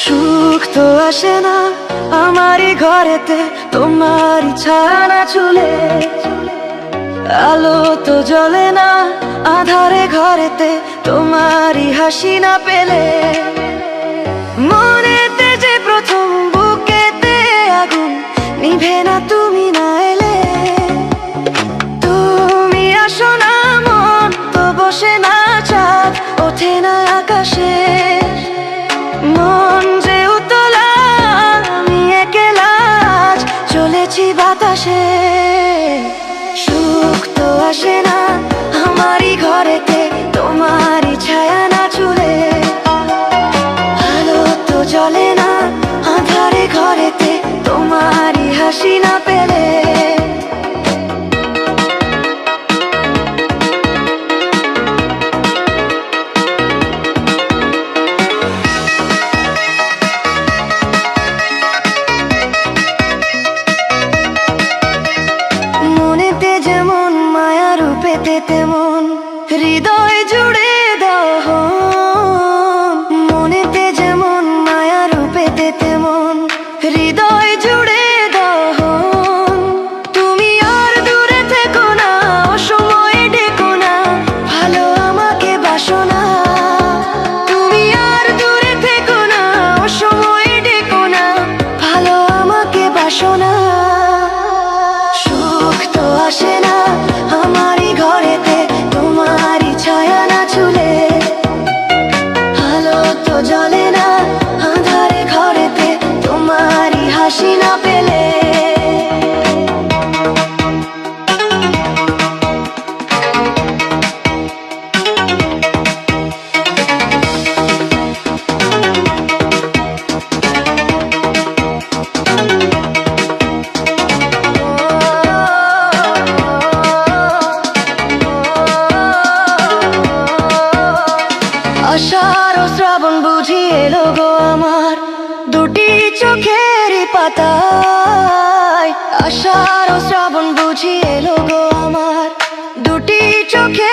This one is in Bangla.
সুখ তো আসে না আমারই ঘরেতে, তোমারই ছায়া না চুলে। আলো তো জ্বলে না আধারে ঘরেতে, তোমারই হাসি না পেলে। মনেতে যে প্রথম বুকেতে আগুন, নিভে না তুমি না এলে। তুমি আসো না মন তো বসে না চাঁদ, ওঠে না আকাশে। মন যে উতলা আমি একলা আজ চলেছি বাতাসে। সুখ তো আসে না আমারই ঘরেতে, তোমারই ছায়া না চুলে। আলো তো জ্বলে না আধারে ঘরেতে, তোমারই হাসি না পেলে। মনেতে যেমন মায়া রূপেতে তেমন হৃদয় জুড়ে দহন। মনেতে যেমন মায়া রূপেতে তেমন হৃদয় জুড়ে দহন। তুমি আর দূরে থেকো না, অসময়ে ডেকো না, ভালো আমাকে বাসো না। তুমি আর দূরে থেকো না, অসময়ে ডেকো না, ভালো আমাকে বাসো না। সুখ তো আসে না আমারই ঘরেতে, তোমারই ছায়া না চুলে। আলো তো জ্বলে না আঁধারে ঘরেতে, তোমারই হাসি না পেলে। আষাঢ় ও শ্রাবণ বুঝি এলো গো আমার দুটি চোখেরই পাতায়। আষাঢ় ও শ্রাবণ বুঝি এলো গো আমার দুটি চোখে